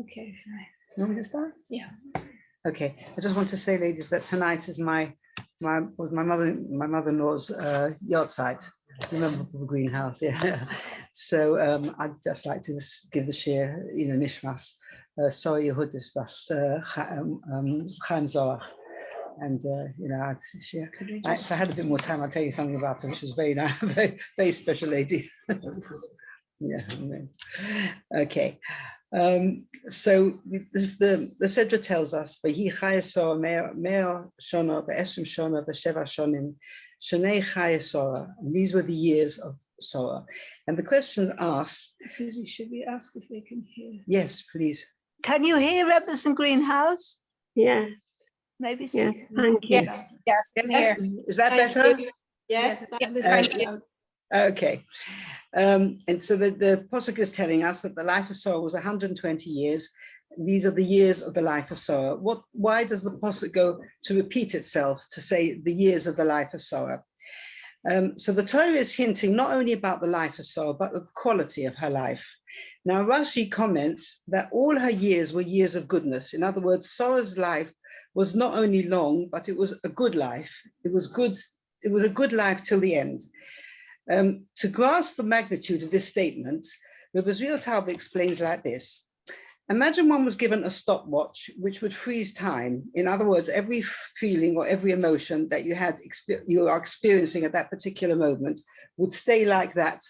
Okay, fine. You want me to start? Yeah. Okay. I just want to say, ladies, that tonight is my mother-in-law's yahrzeit. Remember the Grynhaus, yeah. So I'd just like to just give the share, Nishmas. Sorry, Yehudis was Chaim Zohar. And I'd share. If I had a bit more time, I'd tell you something about her. She was very nice, very special lady. Yeah. Okay. So the Sedra tells us, "V'hi chayesora mea shona v'eshim shona v'sheva shonim shnei chayesora." These were the years of Soroh. And the questions asked. Excuse me, should we ask if they can hear? Yes, please. Can you hear Rebbetzen Grynhaus? Yes. Maybe. Yes. Thank you. Yes, I'm here. Is that better? Yes, Thank you. Okay. And so the Pasuk is telling us that the life of Soroh was 120 years. These are the years of the life of Soroh. Why does the Pasuk go to repeat itself to say the years of the life of Soroh? So the Torah is hinting not only about the life of Soroh, but the quality of her life. Now, Rashi comments that all her years were years of goodness. In other words, Soroh's life was not only long, but it was a good life. It was good. It was a good life till the end. To grasp the magnitude of this statement, Rebbe Taube explains like this. Imagine one was given a stopwatch which would freeze time. In other words, every feeling or every emotion that you are experiencing at that particular moment would stay like that.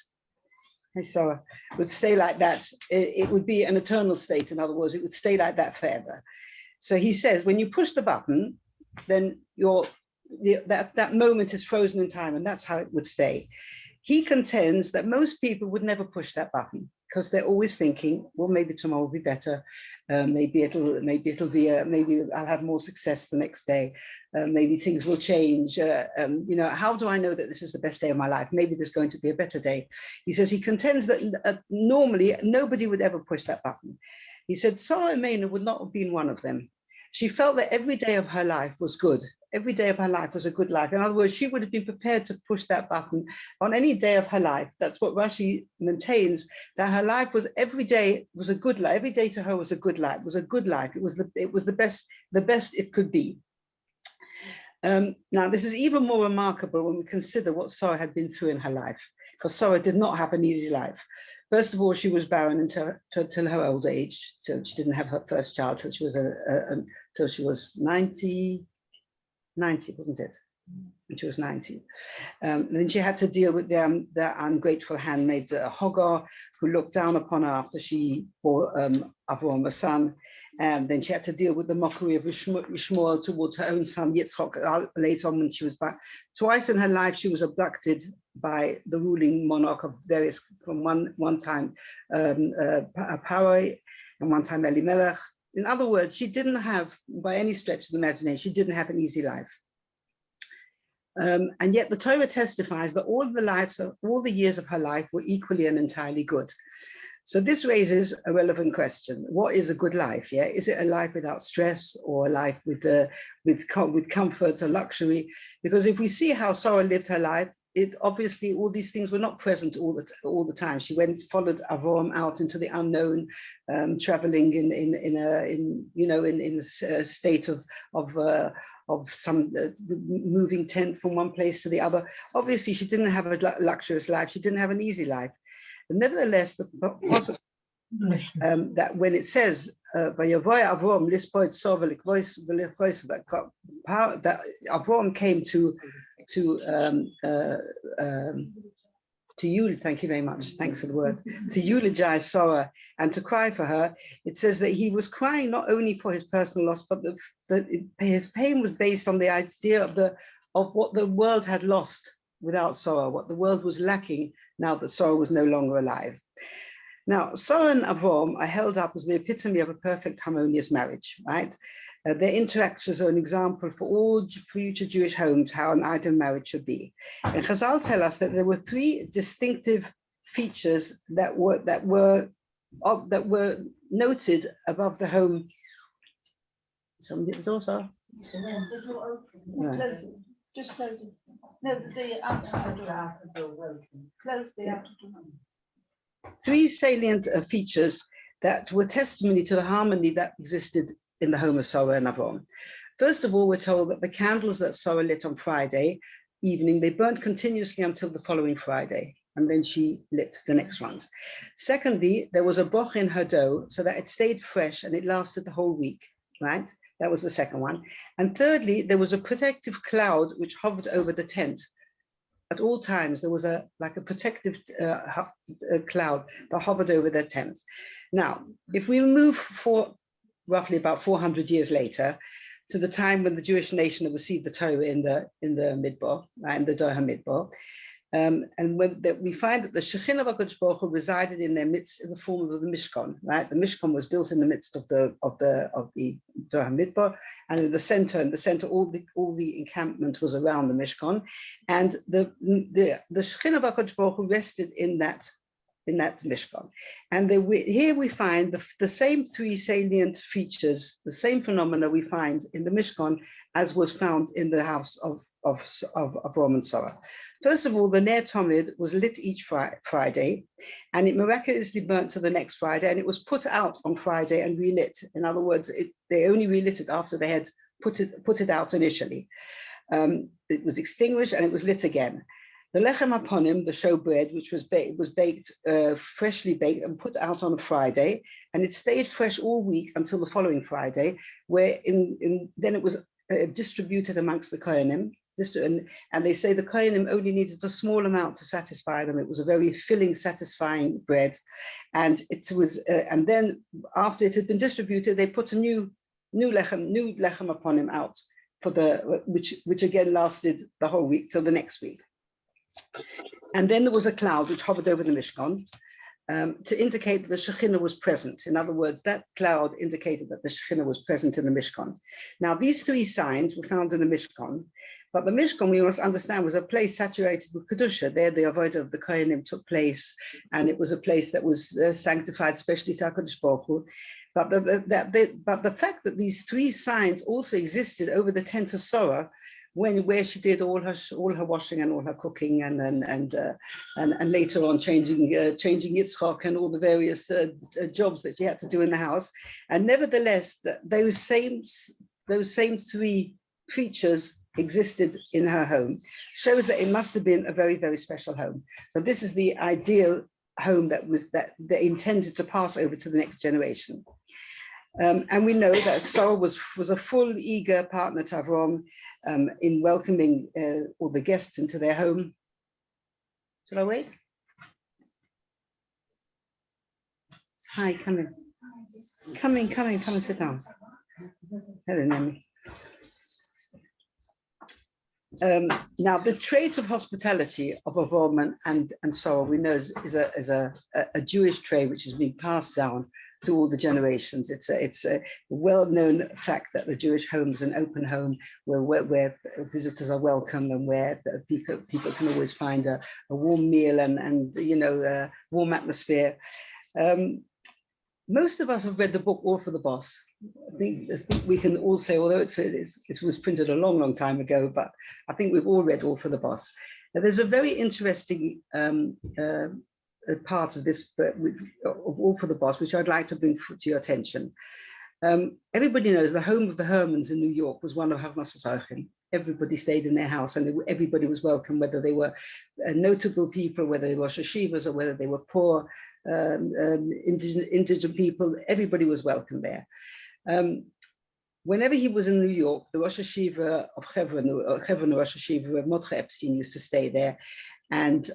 Would stay like that. It would be an eternal state. In other words, it would stay like that forever. So he says, when you push the button, then that moment is frozen in time, and that's how it would stay. He contends that most people would never push that button because they're always thinking, well, maybe tomorrow will be better. Maybe I'll have more success the next day. Maybe things will change. How do I know that this is the best day of my life? Maybe there's going to be a better day. He says he contends that normally nobody would ever push that button. He said Soroh Imeinu would not have been one of them. She felt that every day of her life was good. Every day of her life was a good life. In other words, she would have been prepared to push that button on any day of her life. That's what Rashi maintains, that her life was every day was a good life. Every day to her was a good life. It was a good life. It was the best it could be. Now, this is even more remarkable when we consider what Soroh had been through in her life, because Soroh did not have an easy life. First of all, she was barren until her old age. So she didn't have her first child till she was 90, wasn't it? When she was 90. Then she had to deal with the ungrateful handmaid Hagar, who looked down upon her after she bore Avram a son. And then she had to deal with the mockery of Ishmael towards her own son Yitzchak later on when she was back. Twice in her life, she was abducted by the ruling monarch of various, from one time Paroi, and one time Elimelech. In other words, she didn't have, by any stretch of the imagination, she didn't have an easy life. And yet the Torah testifies that all the years of her life were equally and entirely good. So this raises a relevant question. What is a good life? Yeah, is it a life without stress, or a life with comfort or luxury? Because if we see how Soroh lived her life, it obviously all these things were not present all the time. She followed Avram out into the unknown, traveling in a state of some moving tent from one place to the other. Obviously, she didn't have a luxurious life. She didn't have an easy life. But nevertheless, the possible that when it says that Avram came to eulogize, thank you very much, thanks for the word, to eulogize Soroh and to cry for her. It says that he was crying not only for his personal loss, but his pain was based on the idea of what the world had lost without Soroh, what the world was lacking now that Soroh was no longer alive. Now, Soroh and Avram are held up as the epitome of a perfect harmonious marriage, right? Their interactions are an example for all future Jewish homes how an ideal marriage should be. And Chazal tell us that there were three distinctive features that were noted above the home. Somebody at the door, Sarah? Just close it. No, the outside door. Close the outer door. Three salient features that were testimony to the harmony that existed in the home of Soroh and Avram. First of all, we're told that the candles that Soroh lit on Friday evening, they burnt continuously until the following Friday, and then she lit the next ones. Secondly, there was a boch in her dough so that it stayed fresh and it lasted the whole week, right? That was the second one. And thirdly, there was a protective cloud which hovered over the tent. At all times, there was like a protective cloud that hovered over the tent. Now, if we move for roughly about 400 years later, to the time when the Jewish nation had received the Torah in the Midbar, in the Doha Midbar, and when we find that the Shekhinah of HaKadosh Baruch Hu resided in their midst in the form of the Mishkan, right? The Mishkan was built in the midst of the Doha Midbar, and in the center, all the encampment was around the Mishkan, and the Shekhinah of HaKadosh Baruch Hu rested in that Mishkan. And here we find the same three salient features, the same phenomena we find in the Mishkan as was found in the house of Avram and Soroh. First of all, the Ner Tamid was lit each Friday, and it miraculously burnt to the next Friday, and it was put out on Friday and relit. In other words, they only relit it after they had put it out initially. It was extinguished and it was lit again. The lechem haponim, the showbread, which was baked, freshly baked and put out on a Friday, and it stayed fresh all week until the following Friday, where then it was distributed amongst the kohanim. And they say the kohanim only needed a small amount to satisfy them. It was a very filling, satisfying bread, and it was. And then after it had been distributed, they put a new lechem haponim out for which again lasted the whole week till the next week. And then there was a cloud which hovered over the Mishkan to indicate that the Shekhinah was present. In other words, that cloud indicated that the Shekhinah was present in the Mishkan. Now, these three signs were found in the Mishkan, but the Mishkan, we must understand, was a place saturated with Kedusha. There, the avodah of the Kohanim took place, and it was a place that was sanctified, especially to HaKadosh Baruch Hu. But the fact that these three signs also existed over the tent of Soroh, where she did all her washing and all her cooking and later on changing Yitzchak and all the various jobs that she had to do in the house, and nevertheless those same three features existed in her home, shows that it must have been a very, very special home. So this is the ideal home that they intended to pass over to the next generation. And we know that Soroh was a full, eager partner to Avram in welcoming all the guests into their home. Shall I wait? Hi, come in. Come and sit down. Hello, Naomi. Now, the trait of hospitality of Avram and Soroh, we know is a Jewish trait which is being passed down through all the generations. It's a well-known fact that the Jewish home is an open home where visitors are welcome and where people can always find a warm meal and a warm atmosphere. Most of us have read the book All for the Boss. I think we can all say, although it was printed a long, long time ago, but I think we've all read All for the Boss. Now, there's a very interesting part of this of All for the Boss, which I'd like to bring to your attention. Everybody knows the home of the Hermans in New York was one of Havmas Tzarchim. Everybody stayed in their house and everybody was welcome, whether they were notable people, whether they were shashivas or whether they were poor, indigent people, everybody was welcome there. Whenever he was in New York, the Rosh Hashiva of Hebron Rosh Hashiva of Mordechai Epstein used to stay there and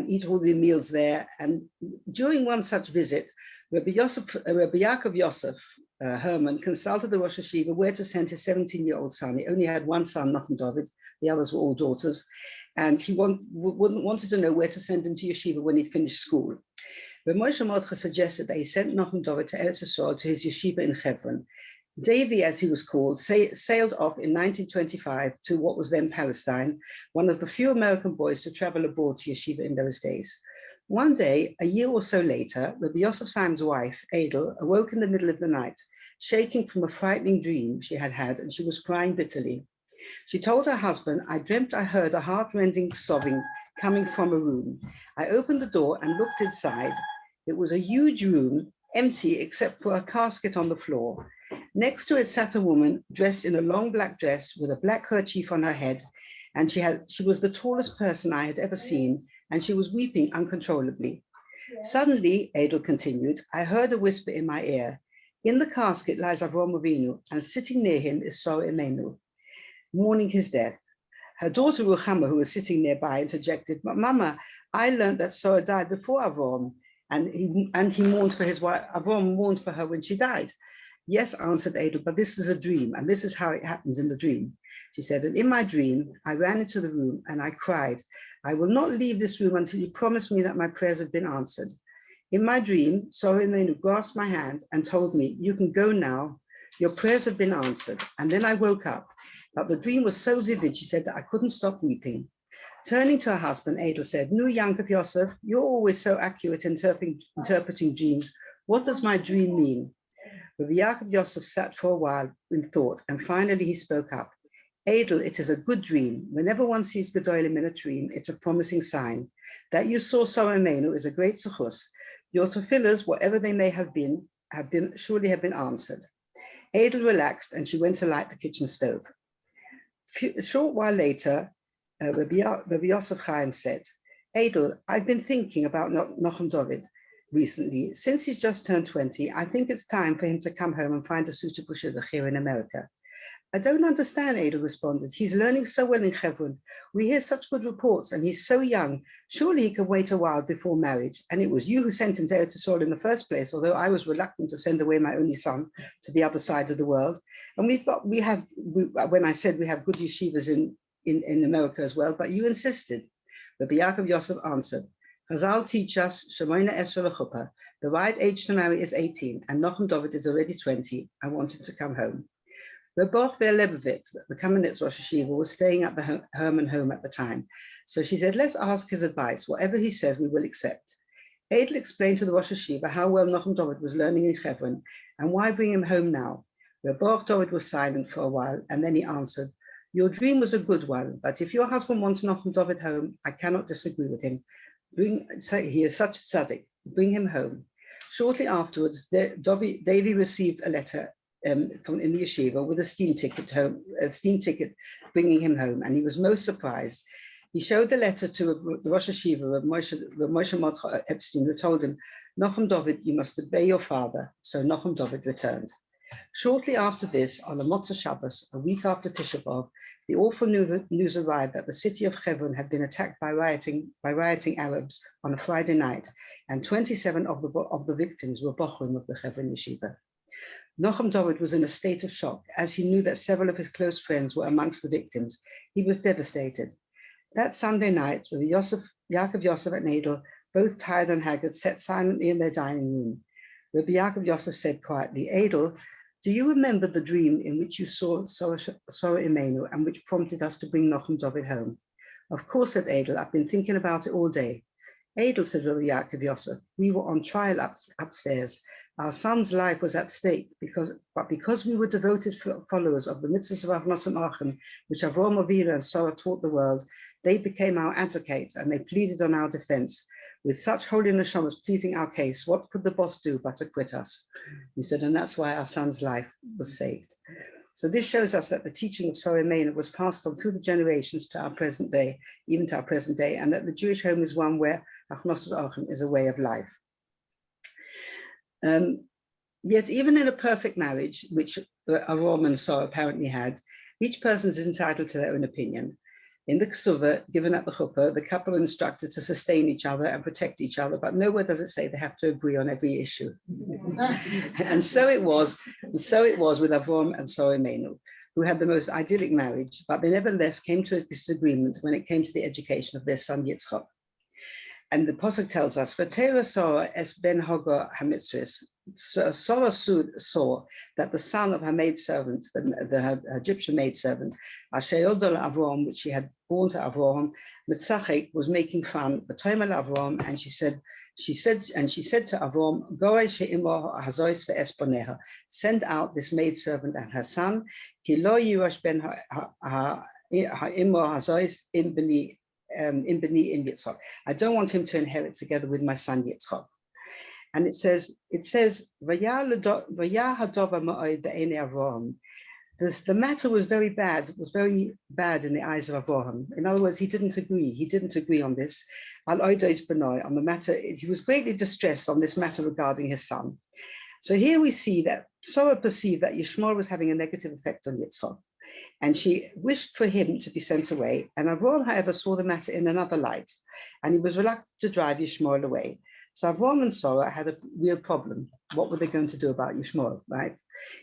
eat all the meals there. And during one such visit, Rabbi Yaakov Yosef Herman consulted the Rosh Hashiva where to send his 17-year-old son. He only had one son, Nachum David. The others were all daughters. And he wanted to know where to send him to yeshiva when he'd finished school. But Moshe Mordechai suggested that he sent Nachum David to Eretz Yisrael, to his yeshiva in Hebron. Davy, as he was called, sailed off in 1925 to what was then Palestine, one of the few American boys to travel aboard to yeshiva in those days. One day, a year or so later, Rabbi Yosef Sim's wife, Adel, awoke in the middle of the night, shaking from a frightening dream she had had, and she was crying bitterly. She told her husband, "I dreamt I heard a heart-rending sobbing coming from a room. I opened the door and looked inside. It was a huge room empty except for a casket on the floor. Next to it sat a woman dressed in a long black dress with a black kerchief on her head, and she was the tallest person I had ever seen, and she was weeping uncontrollably. Suddenly, Adel continued, I heard a whisper in my ear. In the casket lies Avram Avinu, and sitting near him is Soroh Imenu, mourning his death. Her daughter Ruchama, who was sitting nearby, interjected, but Mama, I learned that Soroh died before Avram, and he mourned for his wife. Avram mourned for her when she died. Yes, answered Adel, but this is a dream, and this is how it happens in the dream. She said, and in my dream, I ran into the room and I cried, I will not leave this room until you promise me that my prayers have been answered. In my dream, Soroh Imenu grasped my hand and told me, you can go now, your prayers have been answered. And then I woke up, but the dream was so vivid, she said, that I couldn't stop weeping. Turning to her husband, Adel said, Nu Yankov Yosef, you're always so accurate interpreting dreams. What does my dream mean? Rabbi Yaakov Yosef sat for a while in thought, and finally he spoke up. Adel, it is a good dream. Whenever one sees Gedolim in a dream, it's a promising sign. That you saw Soroh Imenu is a great zechus. Your tefillahs, whatever they may have been surely have been answered. Adel relaxed, and she went to light the kitchen stove. A short while later, Rabbi Yosef Chaim said, Adel, I've been thinking about Nochem David recently. Since he's just turned 20, I think it's time for him to come home and find a suitable shidduch here in America. I don't understand, Adel responded. He's learning so well in Hebron. We hear such good reports, and he's so young. Surely he can wait a while before marriage. And it was you who sent him to Eretz Yisrael in the first place, although I was reluctant to send away my only son to the other side of the world. And when I said we have good yeshivas in America as well, but you insisted. Rabbi Yaakov Yosef answered, Chazal teach us, Shemoina Esrei L'chuppah, the right age to marry is 18, and Nochem David is already 20. I want him to come home. Rebbetzin Ber Lebovitz, the Kamenetz Rosh Hashiva, was staying at the Herman home at the time. So she said, let's ask his advice. Whatever he says, we will accept. Adel explained to the Rosh Hashiva how well Nochem David was learning in Hebron and why bring him home now. Rebbetzin David was silent for a while, and then he answered, your dream was a good one, but if your husband wants Nochem David home, I cannot disagree with him. He is such a tzaddik. Bring him home. Shortly afterwards, Davy received a letter from in the yeshiva with a steam ticket bringing him home, and he was most surprised. He showed the letter to the Rosh Hashiva, Moshe Mordechai Epstein, who told him, Nochem David, you must obey your father. So Nochem David returned. Shortly after this, on a Motzei Shabbos, a week after Tisha B'Av, the awful news arrived that the city of Hebron had been attacked by rioting Arabs on a Friday night, and 27 of the victims were bochurim of the Hebron yeshiva. Nochem David was in a state of shock, as he knew that several of his close friends were amongst the victims. He was devastated. That Sunday night, Yaakov Yosef and Adel, both tired and haggard, sat silently in their dining room. Rabbi Yaakov Yosef said quietly, Adel, do you remember the dream in which you saw Soroh Imenu and which prompted us to bring Nochem David home? Of course, said Adel, I've been thinking about it all day. Adel, said Rabbi Yaakov Yosef, we were on trial upstairs. Our son's life was at stake, because we were devoted followers of the mitzvahs of Avnos and Achem, which Avram Avinu and Soroh taught the world, they became our advocates and they pleaded on our defense. With such holy neshamas pleading our case, what could the boss do but acquit us? He said, and that's why our son's life was saved. So this shows us that the teaching of Soroh Imenu was passed on through the generations to our present day, even to our present day, and that the Jewish home is one where Avnos Achem is a way of life. Yet even in a perfect marriage, which Avram and Soroh apparently had, each person is entitled to their own opinion. In the Ksuva given at the chuppah, the couple are instructed to sustain each other and protect each other, but nowhere does it say they have to agree on every issue. And so it was with Avram and Soroh Imenu, who had the most idyllic marriage, but they nevertheless came to a disagreement when it came to the education of their son Yitzchak. And the Pasuk tells us, "V'teira Soroh es ben Hagar hamitzvus." Soroh saw that the son of her maidservant, her Egyptian maidservant, Asher Yodol Avram, which she had born to Avram, Mitzachek, was making fun. V'tomer Avram, and she said to Avram, "Gorei she'imo hazois ve'esponeha." Send out this maidservant and her son. Ki lo yirosh ben ha'imo hazois in b'ni in Yitzchak. I don't want him to inherit together with my son Yitzchak. And it says, "Vayah hadova ma'od be'enei Avraham." The matter was very bad in the eyes of Avraham. In other words, he didn't agree on this. On the matter, he was greatly distressed on this matter regarding his son. So here we see that Soroh perceived that Yishmael was having a negative effect on Yitzchak, and she wished for him to be sent away. And Avraham, however, saw the matter in another light, and he was reluctant to drive Yishmael away. So Avraham and Soroh had a real problem. What were they going to do about Yishmael, right?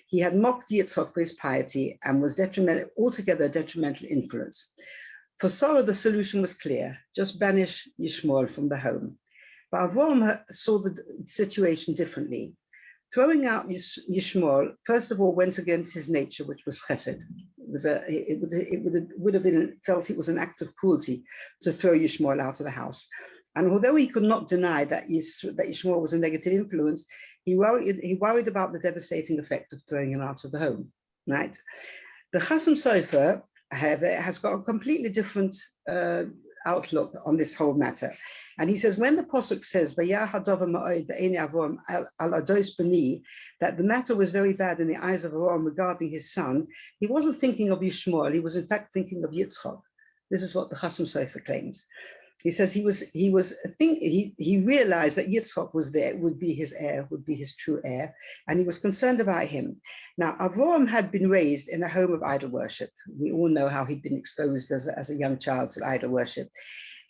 He had mocked Yitzchak for his piety and was altogether a detrimental influence. For Soroh, the solution was clear: just banish Yishmael from the home. But Avraham saw the situation differently. Throwing out Yishmael, first of all, went against his nature, which was chesed. It would have been felt it was an act of cruelty to throw Yishmael out of the house. And although he could not deny that Yishmael was a negative influence, he worried about the devastating effect of throwing him out of the home, right? The Chasam Sofer, however, has got a completely different outlook on this whole matter. And he says, when the Pasuk says, "Vayah hadova ma'od be'enei Avraham al ados bani," that the matter was very bad in the eyes of Avraham regarding his son, he wasn't thinking of Yishmael, he was in fact thinking of Yitzchak. This is what the Chasam Sofer claims. He says he realized that Yitzchak was there, would be his heir, would be his true heir, and he was concerned about him. Now, Avraham had been raised in a home of idol worship. We all know how he'd been exposed as a young child to idol worship.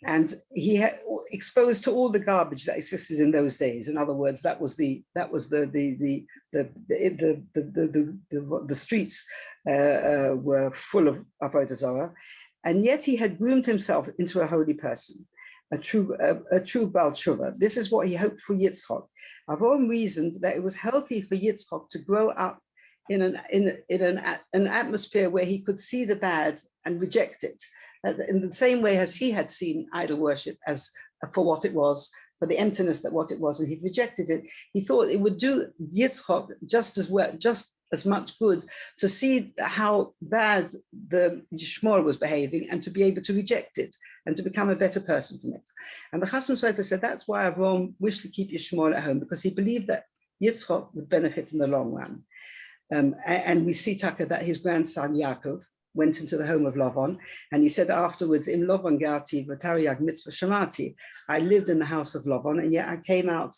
And he had exposed to all the garbage that existed in those days. In other words, the streets were full of avodah zarah, and yet he had groomed himself into a holy person, a true Baal Tshuva. This is what he hoped for Yitzchak. Avraham reasoned that it was healthy for Yitzchak to grow up in an atmosphere where he could see the bad and reject it, in the same way as he had seen idol worship as for what it was, for the emptiness that what it was, and he'd rejected it. He thought it would do Yitzchak just as much good to see how bad the Yishmael was behaving and to be able to reject it and to become a better person from it. And the Chasam Sofer said that's why Avraham wished to keep Yishmael at home, because he believed that Yitzchak would benefit in the long run. And we see, Tucker, that his grandson Yaakov went into the home of Lavan, and he said afterwards, "Im Lavan garti v'tariag mitzvah shamati." I lived in the house of Lavan, and yet I came out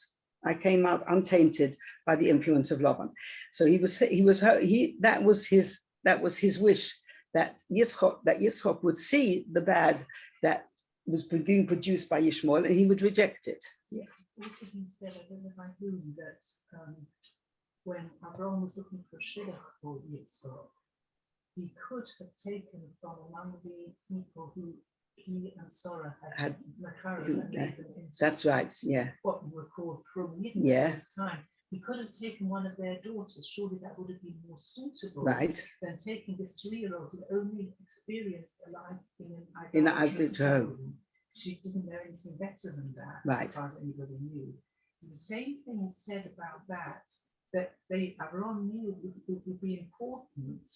untainted by the influence of Lavan. So that was his wish, that Yitzchak would see the bad that was being produced by Yishmael, and he would reject it. Yeah. It's also been said, I don't know by whom, that when Avraham was looking for shidduch for Yitzchak, he could have taken from among the people who he and Soroh had That's right, yeah. What were called from Yeah. at this time. He could have taken one of their daughters. Surely that would have been more suitable, Right, than taking this 3-year-old who only experienced a life in an in an idolatrous idol- home. She didn't know anything better than that, Right. as far as anybody knew. So the same thing is said about that Avraham knew would be important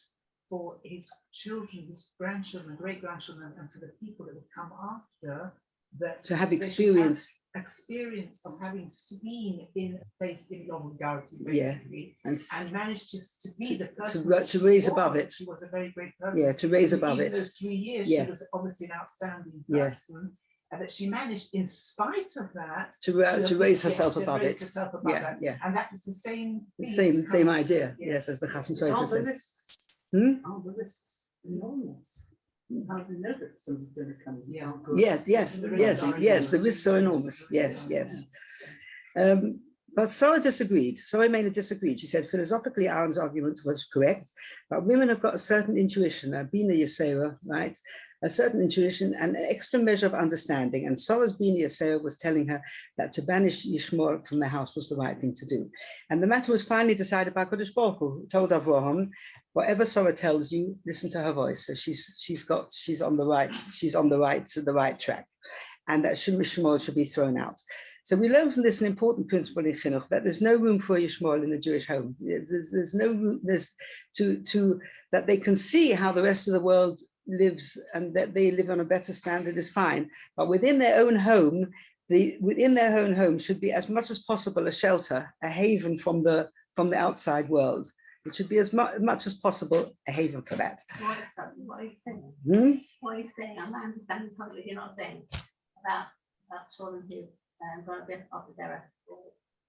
for his children, his grandchildren, great-grandchildren, and for the people that would come after, that to have they should experience. have experience of having been in a place in Longgarty, Yeah. basically, And and managed to be the person to raise she above was. it. She was a very great person. Yeah, to raise And above even it. those 3 years, Yeah. she was obviously an outstanding Yeah. person, and that she managed, in spite of that, To raise herself to above raise it. herself above Yeah, that. yeah. And that was the same The thing. same idea, yes, as the Chasam Sofer Aren't the says. risks? Hmm? Aren't the risks enormous? How do you know that somebody's going to come? Yeah. Yes, the risks are enormous. Yes. But Soroh disagreed. Soroh mainly disagreed. She said philosophically Aaron's argument was correct, but women have got a certain intuition, a bina yasera, right? A certain intuition and an extra measure of understanding. And Soroh's bina yasera was telling her that to banish Yishmael from the house was the right thing to do. And the matter was finally decided by Kodesh Baruch Hu, who told Avraham, whatever Soroh tells you, listen to her voice. So she's on the right track, and that Yishmael should be thrown out. So we learn from this an important principle in Chinuch, that there's no room for Yishmael in the Jewish home. There's no room, that they can see how the rest of the world lives and that they live on a better standard is fine. But within their own home, within their own home should be as much as possible a shelter, a haven from the outside world. It should be as much as possible a haven for that. What are you saying? Hmm? What are you saying? I'm not understanding totally. You're not saying about children who got a bit off the terrace.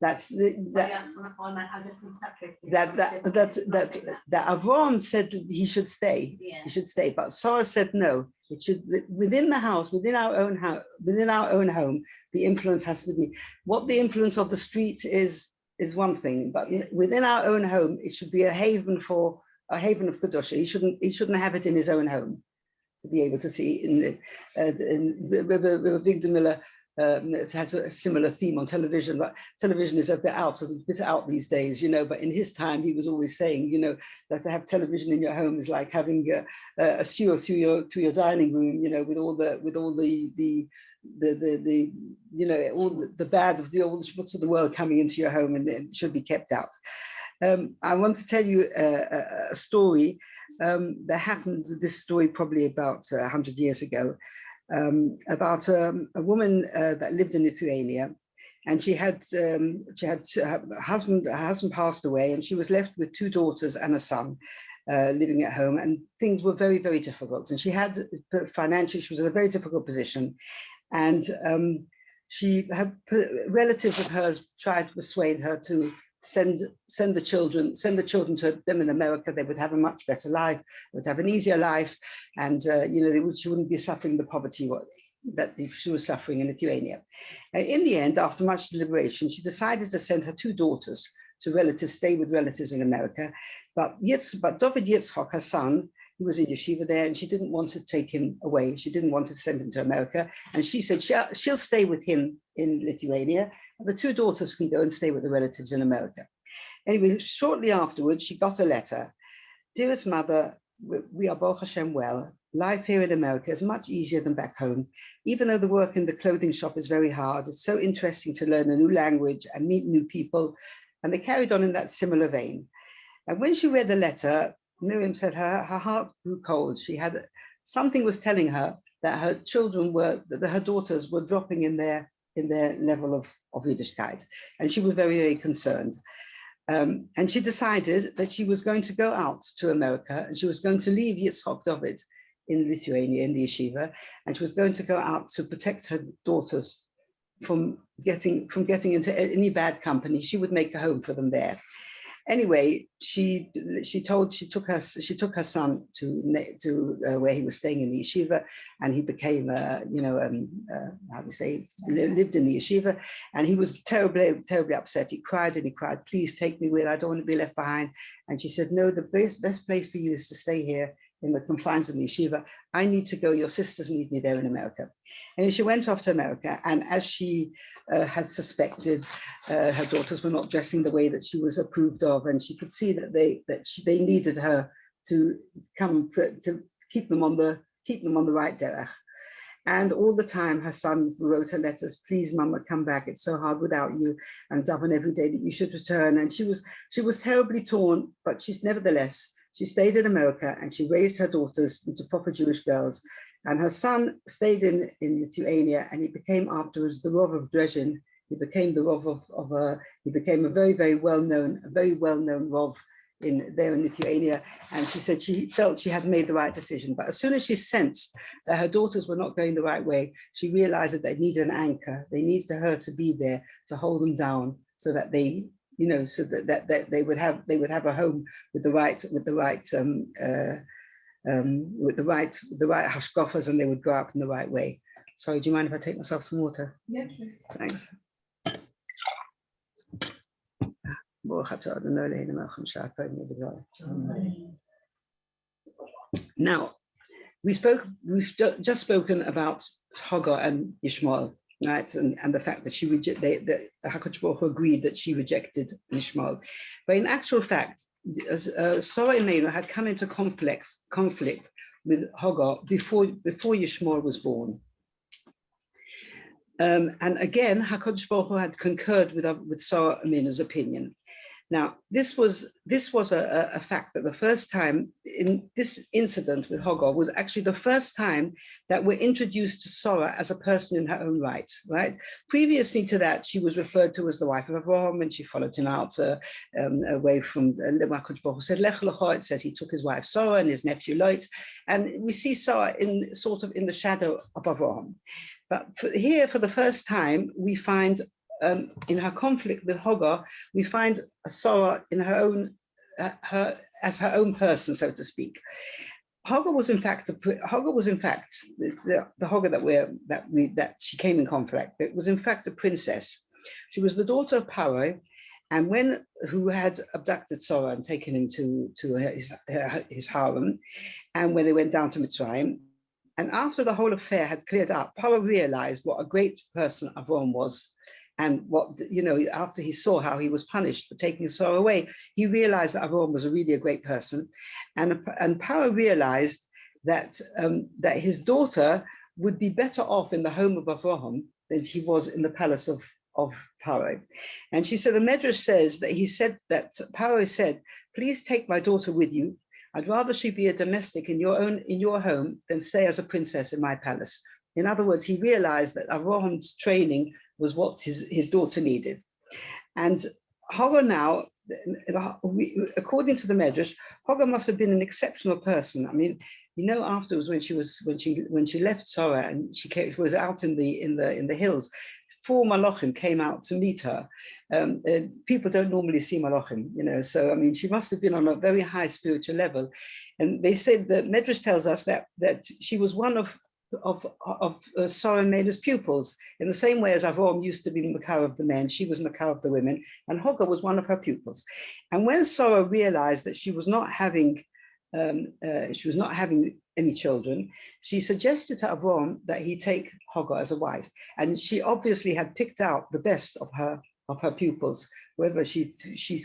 That's I'm just concentrating. that Avram said that he should stay. Yeah. He should stay, but Soroh said no. It should within the house, within our own house, within our own home. The influence has to be what the influence of the street is one thing, but within our own home, it should be a haven of kedusha. He shouldn't have it in his own home to be able to see in Rebbe Victor Miller. It has a similar theme on television, but television is a bit out these days, you know. But in his time, he was always saying, you know, that to have television in your home is like having a sewer through your dining room, you know, with all the you know, all the bad of all the schmutz of the world coming into your home, and it should be kept out. I want to tell you a story that happened. This story probably about 100 years ago. About a woman that lived in Lithuania, and her husband passed away, and she was left with 2 daughters and a son living at home, and things were very, very difficult. And she had financially, she was in a very difficult position, and her relatives of hers tried to persuade her to send the children to them in America. They would have a much better life, they would have an easier life, and you know, she wouldn't be suffering the poverty that she was suffering in Lithuania. In the end, after much deliberation, she decided to send her 2 daughters to stay with relatives in America. But David Yitzchok, her son, he was in yeshiva there, and she didn't want to take him away. She didn't want to send him to America. And she said she'll stay with him in Lithuania. And the 2 daughters can go and stay with the relatives in America. Anyway, shortly afterwards, she got a letter. Dearest mother, we are Baruch Hashem well. Life here in America is much easier than back home. Even though the work in the clothing shop is very hard, it's so interesting to learn a new language and meet new people. And they carried on in that similar vein. And when she read the letter, Miriam said her heart grew cold. Something was telling her that her her daughters were dropping in their level of Yiddishkeit. And she was very, very concerned. And she decided that she was going to go out to America, and she was going to leave Yitzchok David in Lithuania, in the yeshiva, and she was going to go out to protect her daughters from getting into any bad company. She would make a home for them there. Anyway, she took her son to where he was staying in the yeshiva, and he became lived in the yeshiva, and he was terribly upset. He cried and he cried, "Please take me with. I don't want to be left behind." And she said, "No, the best place for you is to stay here in the confines of the yeshiva. I need to go. Your sisters need me there in America." And she went off to America, and as she had suspected, her daughters were not dressing the way that she was approved of, and she could see that they needed her to come to keep them on the right derech. And all the time, her son wrote her letters, "Please, Mama, come back. It's so hard without you, and daven every day that you should return." And she was terribly torn, but nevertheless, she stayed in America, and she raised her daughters into proper Jewish girls. And her son stayed in Lithuania, and he became afterwards the Rav of Dresden. He became the Rav he became a very, very well-known Rav there in Lithuania. And she said she felt she had made the right decision. But as soon as she sensed that her daughters were not going the right way, she realized that they needed an anchor. They needed her to be there to hold them down, so that they, you know, so that they would have a home with the right hashkafas, and they would grow up in the right way. Sorry, do you mind if I take myself some water? Yes, please. Thanks. Now, we've just spoken about Hagar and Ishmael, right? And the fact that HaKadosh Baruch Hu agreed that she rejected Ishmael. But in actual fact, Soroh Imenu had come into conflict with Hagar before Yishmael was born. And again, HaKadosh Baruch Hu had concurred with Soroh Imenu's opinion. Now, this was a fact that the first time in this incident with Hagar was actually the first time that we're introduced to Soroh as a person in her own right, right? Previously to that, she was referred to as the wife of Avraham, and she followed him out away from Baruch said, Lech Lecha, it said he took his wife Soroh and his nephew Lot, and we see Soroh in sort of in the shadow of Avraham. But here, for the first time, we find in her conflict with Hagar, we find Soroh in her own, as her own person, so to speak. Hagar was in fact the Hagar that she came in conflict. It was in fact a princess. She was the daughter of Paro, and who had abducted Soroh and taken him to his harem, and when they went down to Mitzrayim. And after the whole affair had cleared up, Paro realized what a great person Avram was. And what, you know, after he saw how he was punished for taking Soroh away, he realized that Avram was really a great person. And Paro realized that, that his daughter would be better off in the home of Avraham than he was in the palace of Paro. And she said, the Medrash says that Paro said, please take my daughter with you. I'd rather she be a domestic in your home than stay as a princess in my palace. In other words, he realized that Avraham's training was what his daughter needed. And Hagar now, according to the Medrash, Hagar must have been an exceptional person. I mean, you know, afterwards when she left Soroh and she was out in the hills, 4 Malachim came out to meet her. People don't normally see Malachim, you know, so I mean, she must have been on a very high spiritual level. And they said that Medrash tells us that she was one of Soroh and Melah's pupils, in the same way as Avram used to be the Makar of the men, she was Makar of the women, and Hagar was one of her pupils. And when Soroh realized that she was not having any children, she suggested to Avram that he take Hagar as a wife, and she obviously had picked out the best of her pupils, whoever she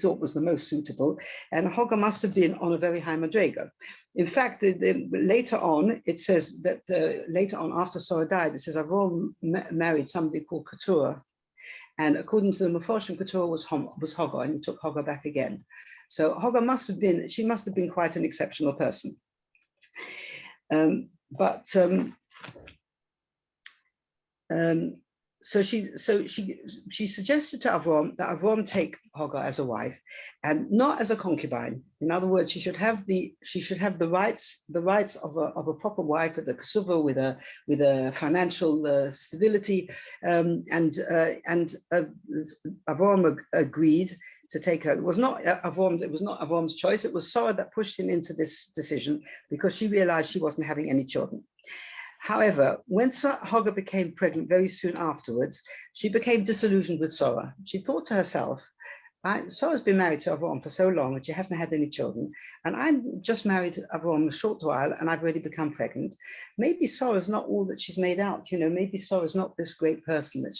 thought was the most suitable, and Hagar must have been on a very high madrega. In fact, later on, it says that later on, after Soroh died, it says Avram married somebody called Keturah, and according to the Mefarshim, Keturah was Hagar, and he took Hagar back again. So Hagar must have been quite an exceptional person. So she suggested to Avram that Avram take Hagar as a wife, and not as a concubine. In other words, she should have the rights of a proper wife, with a ksuva, with a financial stability, and Avram agreed to take her. It was not Avram's choice. It was Soroh that pushed him into this decision, because she realized she wasn't having any children. However, when Hagar became pregnant very soon afterwards, she became disillusioned with Soroh. She thought to herself, Soroh's been married to Avram for so long and she hasn't had any children, and I'm just married to Avram a short while and I've already become pregnant. Maybe Soroh's not all that she's made out, you know, maybe Soroh's not this great person that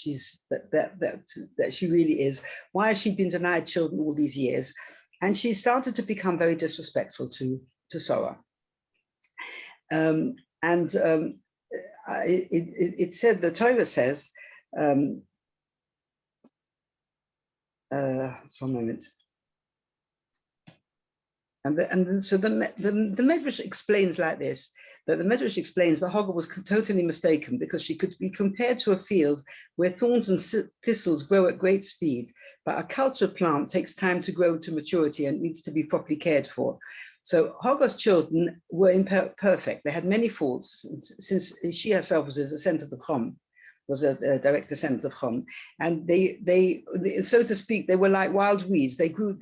she really is. Why has she been denied children all these years? And she started to become very disrespectful to Soroh. It said, the Torah says, just one moment. So the Medrash explains like this, that the Medrash explains that Hagar was totally mistaken, because she could be compared to a field where thorns and thistles grow at great speed, but a cultured plant takes time to grow to maturity and needs to be properly cared for. So Hagar's children were imperfect. They had many faults, since she herself was a descendant of Ham, was a direct descendant of Ham, and they so to speak, they were like wild weeds. They grew.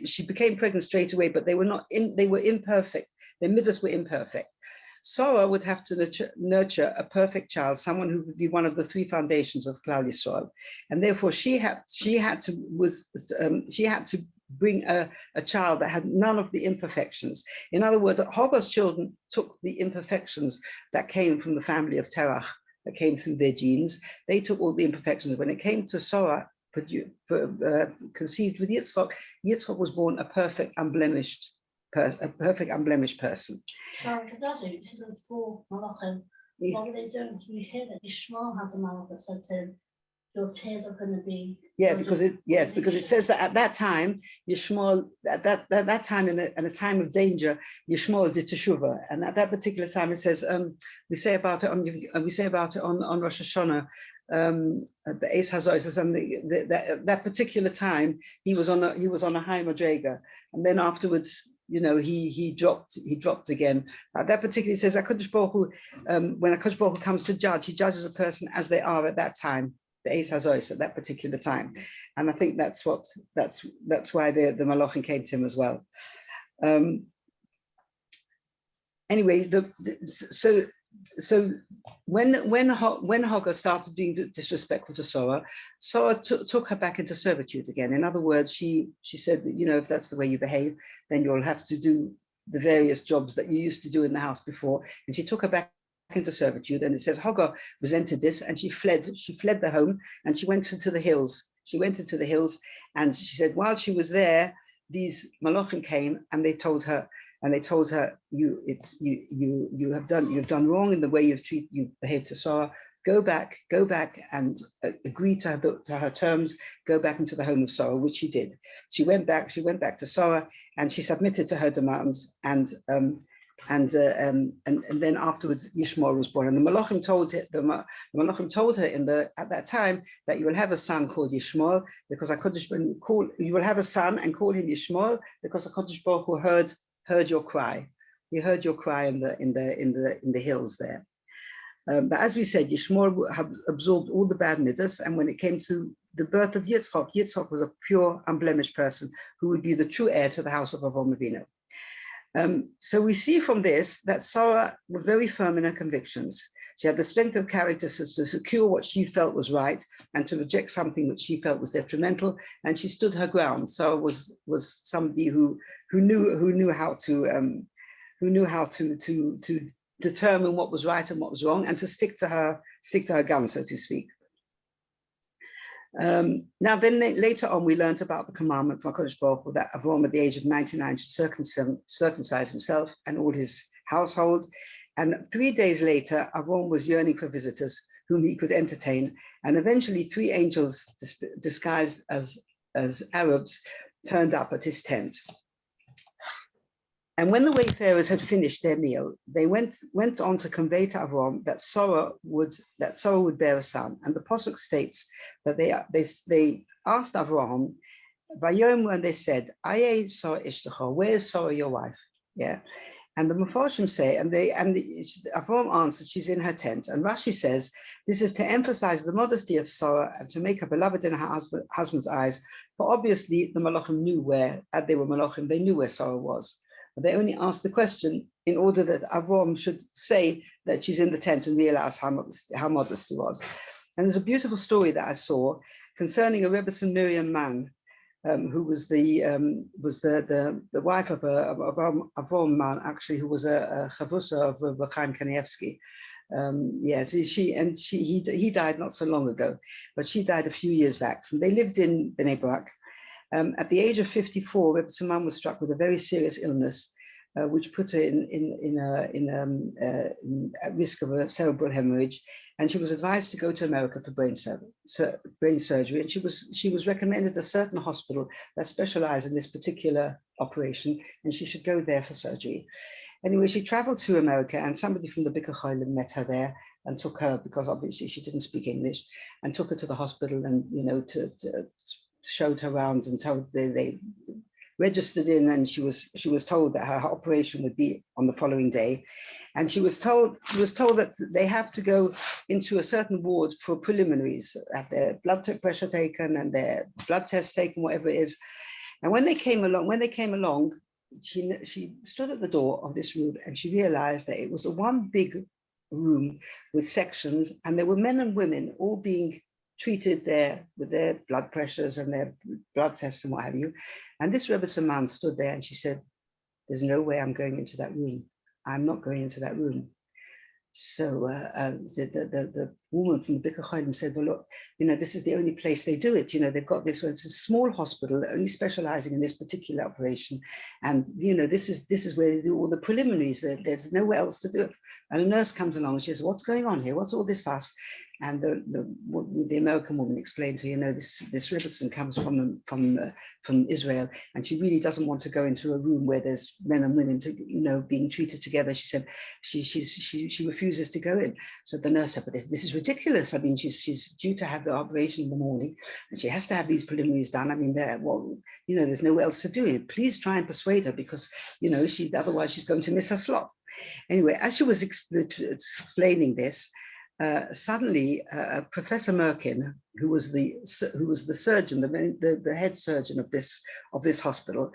She became pregnant straight away, but they were imperfect. Their middas were imperfect. Soroh would have to nurture a perfect child, someone who would be one of the 3 foundations of Klal Yisrael, and therefore she had to bring a child that had none of the imperfections. In other words, Hagar's children took the imperfections that came from the family of Terach, that came through their genes. They took all the imperfections. When it came to Soroh, conceived with Yitzchak, Yitzchak was born a perfect, unblemished person. Sorry, it does it. This isn't 4 Malachim. What were they doing? We hear that Ishmael had the Malach that said to him, your tears are going to be. Yeah, because it says that at that time, Yishmael, at that time in a time of danger, Yishmael did teshuvah, and at that particular time it says we say about it on Rosh Hashanah, the Eis Hazois, and that particular time he was on a high madrega, and then afterwards, he dropped again. At that particular, it says HaKadosh Baruch Hu, when HaKadosh Baruch Hu comes to judge, he judges a person as they are at that time. The Eis Hazois at that particular time, and I think that's why the Malachim came to him as well. Anyway, so when Hagar started being disrespectful to Soroh, Soroh took her back into servitude again. In other words, she said that, if that's the way you behave, then you'll have to do the various jobs that you used to do in the house before, and she took her back into servitude. And it says Hagar resented this, and she fled the home, and she went into the hills. And she said while she was there, these malachim came and they told her, you've done wrong in the way you've behaved to Soroh. Go back and agree to her terms. Go back into the home of Soroh, which she did. She went back to Soroh, and she submitted to her demands, and then afterwards Yishmael was born. And the Malachim told her at that time that you will have a son called Yishmael, because you will have a son and call him Yishmael, because HaKadosh Baruch Hu heard your cry. He heard your cry in the hills there. But as we said, Yishmael absorbed all the bad midas, and when it came to the birth of Yitzchak was a pure, unblemished person who would be the true heir to the house of Avraham Avinu. So we see from this that Soroh was very firm in her convictions. She had the strength of character to secure what she felt was right and to reject something which she felt was detrimental, and she stood her ground. Soroh was somebody who knew how to determine what was right and what was wrong, and to stick to her guns, so to speak. Now then later on we learned about the commandment from HaKadosh Baruch Hu that Avraham at the age of 99 should circumcise himself and all his household. And 3 days later, Avraham was yearning for visitors whom he could entertain, and eventually 3 angels disguised as Arabs turned up at his tent. And when the wayfarers had finished their meal, they went on to convey to Avraham that Soroh would bear a son. And the pasuk states that they asked Avraham, Vayom, when they said, Aye Soroh Ishtecha, where is Soroh your wife? Yeah. And the Mefarshim say, Avraham answered, she's in her tent. And Rashi says, this is to emphasize the modesty of Soroh and to make her beloved in her husband's eyes. For obviously the Malachim knew they were Malachim, they knew where Soroh was. But they only asked the question in order that Avraham should say that she's in the tent and realize how modest he was. And there's a beautiful story that I saw concerning a Rebbetzen Miriam man, who was the wife of Avraham man, actually, who was a chavusa of Reb Chaim Kanievsky. He died not so long ago, but she died a few years back. They lived in Bnei Brak. At the age of 54, Rebbetzin Mom was struck with a very serious illness, which put her at risk of a cerebral hemorrhage, and she was advised to go to America for brain surgery. And she was recommended a certain hospital that specialized in this particular operation, and she should go there for surgery. Anyway, she traveled to America, and somebody from the Bikur Cholim met her there and took her, because obviously she didn't speak English, and took her to the hospital and showed her around and told they registered in, and she was told that her operation would be on the following day, and she was told that they have to go into a certain ward for preliminaries, have their blood pressure taken and their blood test taken, whatever it is. And when they came along, she stood at the door of this room, and she realized that it was a one big room with sections, and there were men and women all being treated there with their blood pressures and their blood tests and what have you. And this Rebbetzin man stood there, and she said, there's no way I'm going into that room. I'm not going into that room. So the woman from the Bikur Cholim said, well, look, this is the only place they do it. They've got this, it's a small hospital only specializing in this particular operation. And, this is where they do all the preliminaries. There's nowhere else to do it. And a nurse comes along and she says, what's going on here? What's all this fuss? And the American woman explained to her, you know, this Rebbetzen comes from Israel, and she really doesn't want to go into a room where there's men and women, you know, being treated together. She said she refuses to go in. So the nurse said, but this is ridiculous. I mean, she's due to have the operation in the morning, and she has to have these preliminaries done. I mean, you know, there's nowhere else to do it. Please try and persuade her, because, you know, otherwise she's going to miss her slot. Anyway, as she was explaining this, suddenly Professor Merkin, who was the surgeon, the head surgeon of this hospital,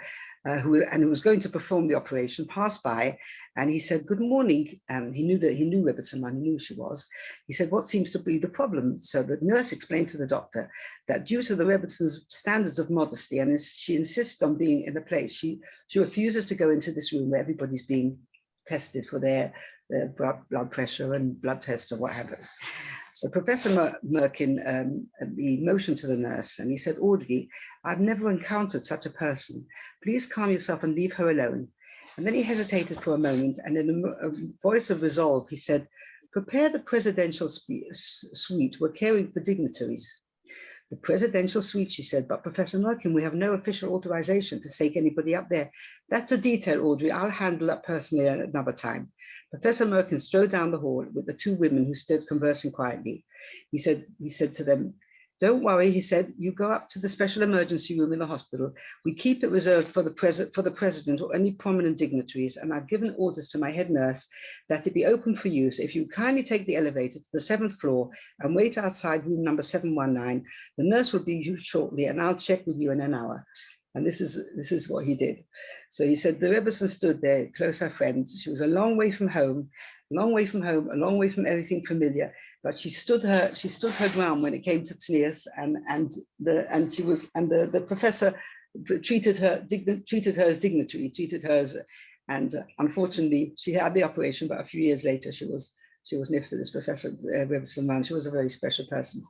who was going to perform the operation, passed by, and he said, "Good morning." He knew Rebbetzen, he knew who she was. He said, "What seems to be the problem?" So the nurse explained to the doctor that due to the Rebetzen's standards of modesty, and she insists on being in a place, she refuses to go into this room where everybody's being tested for their blood pressure and blood tests or what have you. So Professor Merkin he motioned to the nurse, and he said, "Audrey, I've never encountered such a person. Please calm yourself and leave her alone." And then he hesitated for a moment, and in a voice of resolve, he said, "Prepare the presidential suite. We're caring for dignitaries." "The presidential suite," she said, "but Professor Merkin, we have no official authorization to take anybody up there." "That's a detail, Audrey. I'll handle that personally at another time." Professor Merkin strode down the hall with the two women who stood conversing quietly. He said to them, "Don't worry," he said, "you go up to the special emergency room in the hospital. We keep it reserved for the president or any prominent dignitaries, and I've given orders to my head nurse that it be open for you. So if you kindly take the elevator to the 7th floor and wait outside room number 719, the nurse will be here shortly, and I'll check with you in an hour." And this is what he did. So he said the Rebbetzen stood there, close her friend. She was a long way from home, a long way from everything familiar. But she stood her ground when it came to tznius, and the professor treated her as dignitary, and unfortunately she had the operation. But a few years later, she was nifted, this Professor Rebbetzen man. She was a very special person.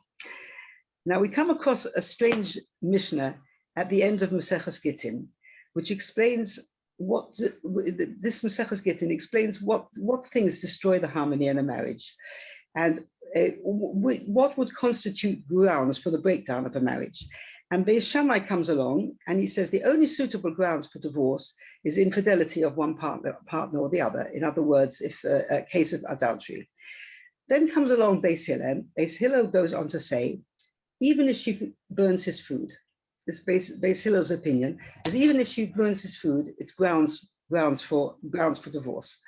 Now we come across a strange Mishnah at the end of Maseches Gittin, which explains what things destroy the harmony in a marriage, and what would constitute grounds for the breakdown of a marriage. And Beis Shammai comes along and he says the only suitable grounds for divorce is infidelity of one partner or the other. In other words, if a case of adultery. Then comes along Beis Hillel. Beis Hillel goes on to say, even if she burns his food, this Beis Hillel's opinion is even if she burns his food, it's grounds for divorce.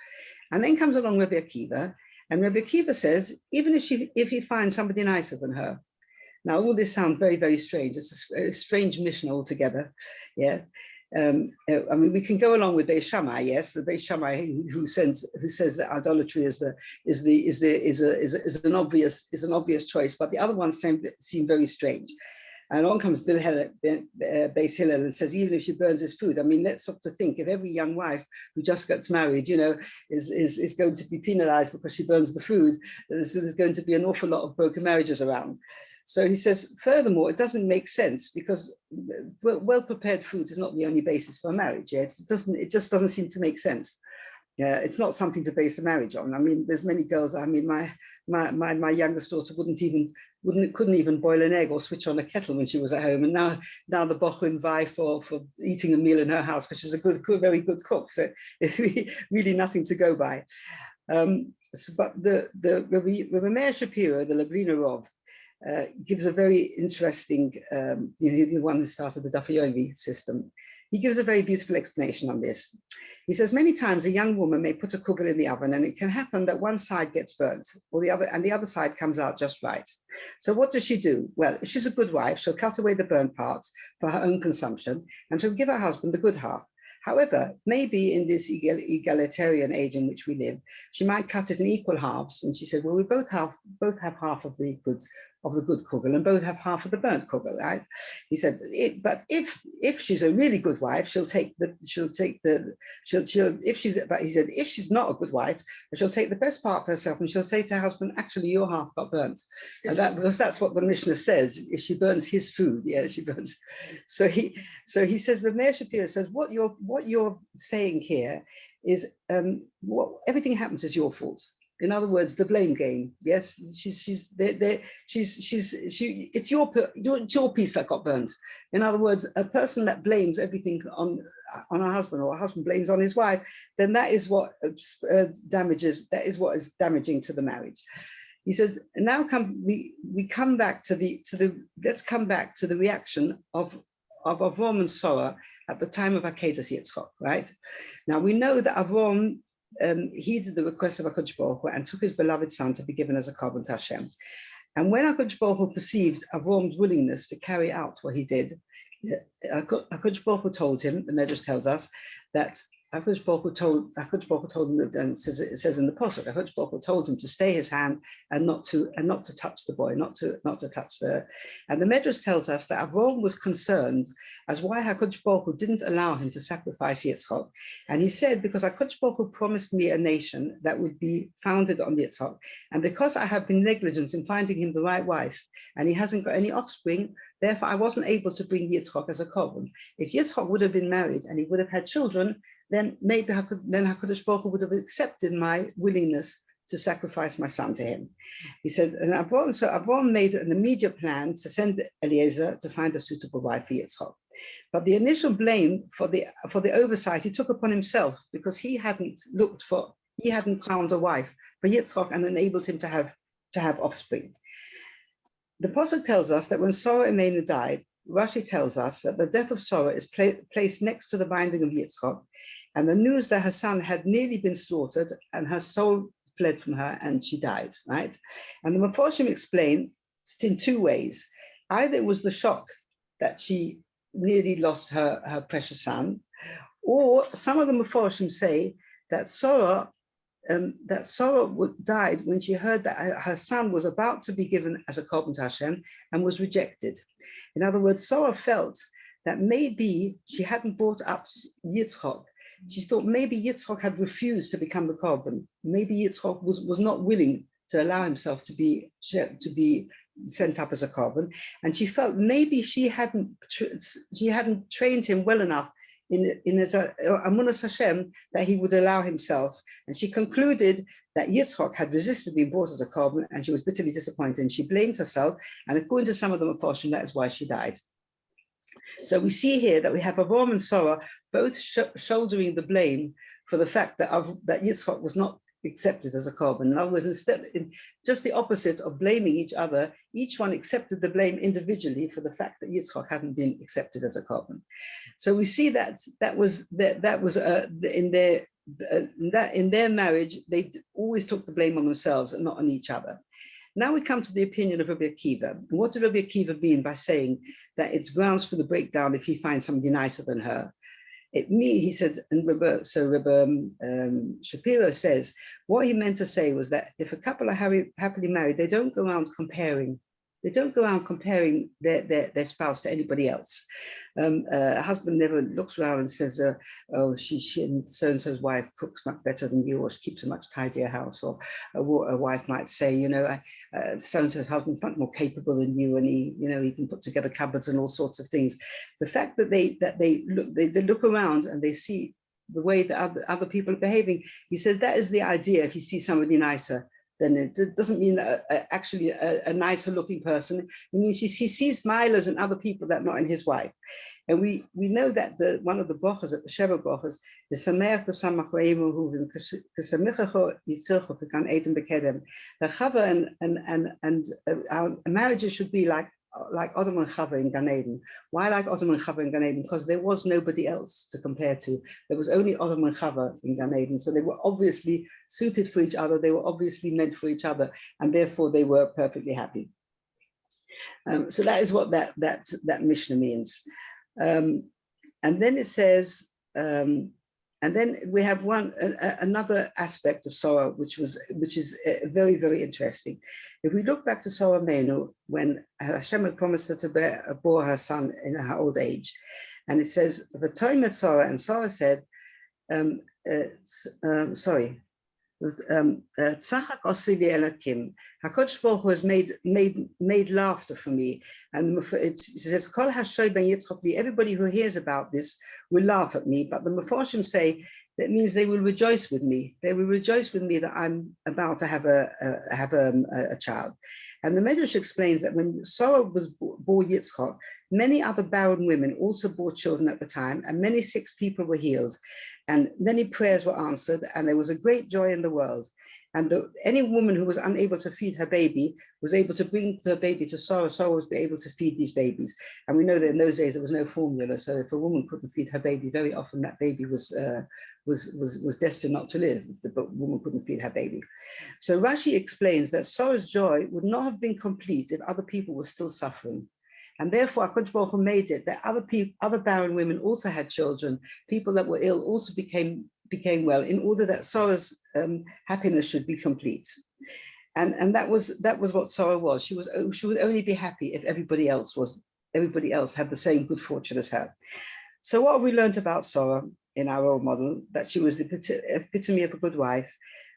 And then comes along Rabbi Akiva, and Rabbi Akiva says even if he finds somebody nicer than her. Now all this sounds very, very strange. It's a strange mission altogether. Yeah. I mean, we can go along with Beis Shammai, yes, the Beis Shammai who says that idolatry is an obvious choice, but the other ones seem very strange. And along comes Beis Hillel and says, even if she burns his food, I mean, let's stop to think if every young wife who just gets married, you know, is going to be penalized because she burns the food, there's going to be an awful lot of broken marriages around. So he says, furthermore, it doesn't make sense because well-prepared food is not the only basis for a marriage. Yeah? It just doesn't seem to make sense. Yeah, it's not something to base a marriage on. I mean, there's many girls. I mean, my youngest daughter couldn't even boil an egg or switch on a kettle when she was at home. And now the bochurim vie for eating a meal in her house because she's a very good cook. So it's really nothing to go by. But the Rabbi Meir Shapiro, the Lubliner Rov, gives a very interesting, the one who started the Daf Yomi system. He gives a very beautiful explanation on this. He says many times a young woman may put a kugel in the oven and it can happen that one side gets burnt or the other side comes out just right. So what does she do? Well, if she's a good wife, she'll cut away the burnt parts for her own consumption and she'll give her husband the good half. However, maybe in this egalitarian age in which we live, she might cut it in equal halves. And she said, well, we both have half of the good kugel and both have half of the burnt kugel, right? He said, but if she's a really good wife, if she's not a good wife, she'll take the best part for herself and she'll say to her husband, actually, your half got burnt. And because that's what the Mishnah says, if she burns his food, yeah, she burns. So he says, Rav Meir Shapiro says, what you're saying here is everything happens is your fault. In other words, the blame game. Yes, it's your piece that got burnt. In other words, a person that blames everything on a husband, or a husband blames on his wife, then that is what damages. That is what is damaging to the marriage. He says, now we come back to let's come back to the reaction of Avram and Soroh at the time of Akedas Yitzchak, right? Now we know that Avram heeded the request of HaKadosh Baruch Hu and took his beloved son to be given as a carbon to Hashem. And when HaKadosh Baruch Hu perceived Avram's willingness to carry out what he did, HaKadosh Baruch Hu told him, the Medrash tells us, that HaKadosh Baruch Hu told him, and it says in the Pasuk, HaKadosh Baruch Hu told him to stay his hand and not to touch the boy, not to touch the. And the Medrash tells us that Avram was concerned as why HaKadosh Baruch Hu didn't allow him to sacrifice Yitzchak, and he said, because HaKadosh Baruch Hu promised me a nation that would be founded on Yitzchak, and because I have been negligent in finding him the right wife, and he hasn't got any offspring, therefore I wasn't able to bring Yitzchak as a korban. If Yitzchak would have been married and he would have had children, then maybe HaKadosh Baruch Hu would have accepted my willingness to sacrifice my son to him. He said, and Avram made an immediate plan to send Eliezer to find a suitable wife for Yitzchak. But the initial blame for the oversight he took upon himself, because he hadn't found a wife for Yitzchak and enabled him to have offspring. The Pasuk tells us that when Soroh Imenu died, Rashi tells us that the death of Soroh is placed next to the binding of Yitzchak, and the news that her son had nearly been slaughtered and her soul fled from her and she died, right? And the Mefarshim explain it in two ways. Either it was the shock that she nearly lost her precious son, or some of the Mefarshim say that Soroh died when she heard that her son was about to be given as a korban to Hashem and was rejected. In other words, Soroh felt that maybe she hadn't brought up Yitzchak. She thought maybe Yitzchak had refused to become the korban. Maybe Yitzchak was not willing to allow himself to be sent up as a korban, and she felt maybe she hadn't trained him well enough in his Amunas Hashem that he would allow himself. And she concluded that Yitzchak had resisted being brought as a korban, and she was bitterly disappointed, and she blamed herself, and according to some of the Mefarshim, that is why she died. So we see here that we have Avram and Soroh both shouldering the blame for the fact that Yitzchak was not accepted as a korban. In other words, just the opposite of blaming each other, each one accepted the blame individually for the fact that Yitzchak hadn't been accepted as a korban. So we see that in their marriage, they always took the blame on themselves and not on each other. Now we come to the opinion of Rabbi Akiva. And what did Rabbi Akiva mean by saying that it's grounds for the breakdown if he finds somebody nicer than her? He said, and Rabbi Shapiro says, what he meant to say was that if a couple are happily married, they don't go around comparing their spouse to anybody else. A husband never looks around and says, oh, she and so-and-so's wife cooks much better than you, or she keeps a much tidier house. Or a wife might say, so-and-so's husband's much more capable than you, and he can put together cupboards and all sorts of things. The fact that they look around and they see the way that other people are behaving, he said that is the idea. If you see somebody nicer, then it doesn't mean actually a nicer looking person. It means he sees milers in other people that not in his wife. And we know that one of the brachas, the Sheva brachas, is Sameach v'samach v'emuhu v'samichacho yitzurcho v'kan edim b'kedem. The Chava and our marriages should be like Adam and Chava in Gan Eden. Why like Adam and Chava in Gan Eden? Because there was nobody else to compare to. There was only Adam and Chava in Gan Eden. So they were obviously suited for each other. They were obviously meant for each other, and therefore they were perfectly happy. So that is what that Mishnah means. And then it says, and then we have another aspect of Soroh, which is very, very interesting. If we look back to Soroh Imenu, when Hashem had promised her to bore her son in her old age, and it says, "V'toimet Soroh," and Soroh said, Tzachak osi li Elokim. HaKadosh Baruch Hu has made laughter for me, and it says, "Kol hashoy ben Yitzchak li." Everybody who hears about this will laugh at me. But the Mefarshim say that means they will rejoice with me. They will rejoice with me that I'm about to have a child. And the Medrash explains that when Soroh bore Yitzchak, many other barren women also bore children at the time, and many sick people were healed, and many prayers were answered, and there was a great joy in the world. And any woman who was unable to feed her baby was able to bring the baby to Soroh. Soroh was able to feed these babies. And we know that in those days there was no formula. So if a woman couldn't feed her baby, very often that baby was destined not to live if the woman couldn't feed her baby. So Rashi explains that Soroh's joy would not have been complete if other people were still suffering. And therefore, HaKadosh Baruch Hu made it that other barren women also had children. People that were ill also became well, in order that Soroh's happiness should be complete. And that was what Soroh was. She would only be happy if everybody else had the same good fortune as her. So what have we learned about Soroh in our role model? That she was the epitome of a good wife,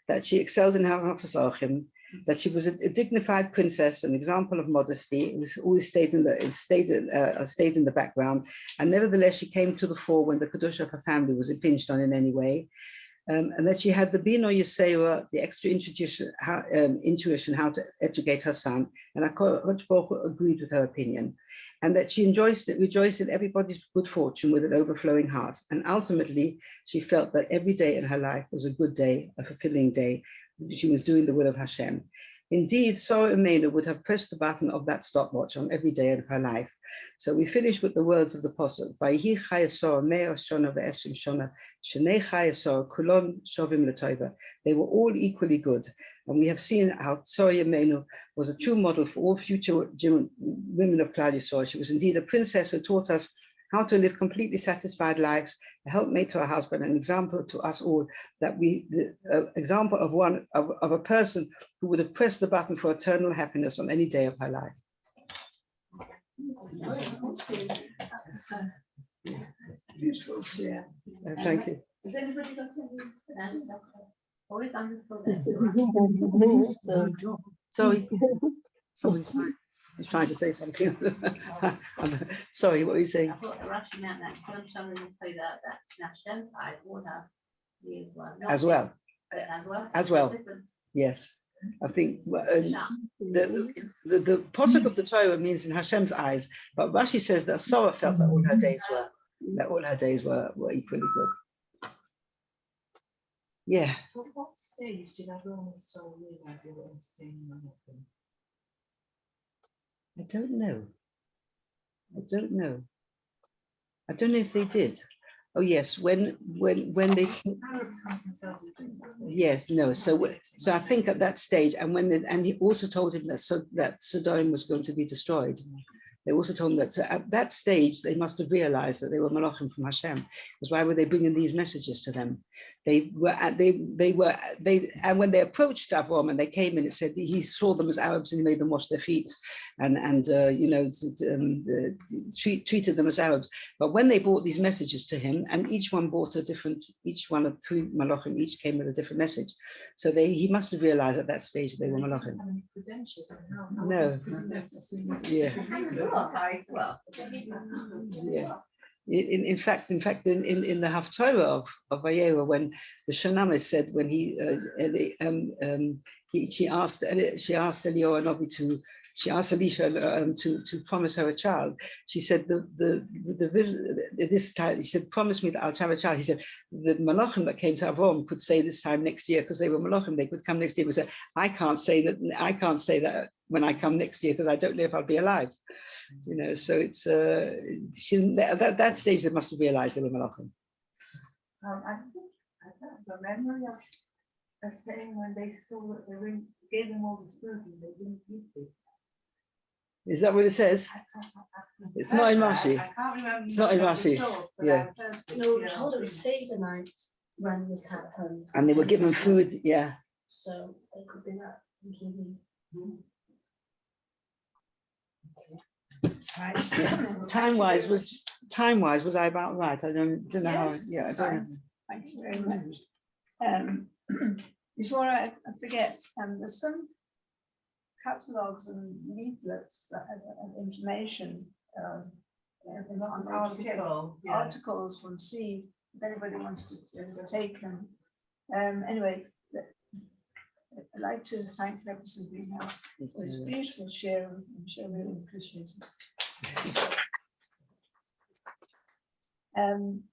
that she excelled in her Hachasachim, that she was a dignified princess, an example of modesty. It was always stayed in the background, and nevertheless she came to the fore when the kedusha of her family was impinged on in any way, and that she had the bino yisera, the extra intuition how to educate her son, and HaKadosh Baruch Hu agreed with her opinion, and that she rejoiced in everybody's good fortune with an overflowing heart, and ultimately she felt that every day in her life was a good day, a fulfilling day. She was doing the will of Hashem. Indeed, Soroh Imenu would have pressed the button of that stopwatch on every day of her life. So we finish with the words of the Pasuk: "Vayihi chaya Soroh me'ah shana ve'esrim shana, shnei chaya Soroh kulon shovim l'tova." They were all equally good, and we have seen how Soroh Imenu was a true model for all future women of Klal Yisrael. She was indeed a princess who taught us how to live completely satisfied lives, a helpmate to our husband, an example to us all, that example of a person who would have pressed the button for eternal happiness on any day of her life. Beautiful share. Thank you. Has anybody got any? Always understood that. Sorry, someone's trying to say something. Sorry, what were you saying? I thought Rashi meant that Kulam Shalom will say that Hashem side would have the as well. As well. As well. Difference. Yes, I think the posuk of the Torah means in Hashem's eyes, but Rashi says that Soroh felt that all her days were equally good. Yeah. At what stage did everyone in Soroh realize they were entertaining anything? I don't know. I don't know if they did. Oh yes, when they yes, no. So I think at that stage, and he also told him that Sodom was going to be destroyed. They also told him that at that stage they must have realized that they were malachim from Hashem. Because why were they bringing these messages to them? And when they approached Avram and they came in, it said he saw them as Arabs and he made them wash their feet and treated them as Arabs. But when they brought these messages to him, and each one of three malachim, each came with a different message. So he must have realized at that stage that they were malachim. No. Yeah. Yeah. In fact, in the Haftorah of Vayera, when the Shanama said when she asked Eliyahu Hanavi she asked Elisha to promise her a child. She said this time he said, "Promise me that I'll have a child." He said the malachim that came to Avram could say this time next year because they were malachim. They could come next year. He said, "I can't say that when I come next year because I don't know if I'll be alive." So it's at that stage they must have realized they were malachim. I have the memory of saying when they saw that they gave them all the food and they didn't eat it. Is that what it says? It's not in Rashi. I can't remember. It's not in Rashi. Yeah. No, we told them Seder night when this happened. And they were given food, yeah. So it could be that. Time-wise, was I about right? I don't know how. Yeah, I don't know. Thank you very much. Before I forget, there's some catalogues and leaflets that have information on articles from Seed if anybody wants to take them. Anyway, I'd like to thank Rebbetzen Grynhaus for his beautiful share. I'm sure we all appreciate it.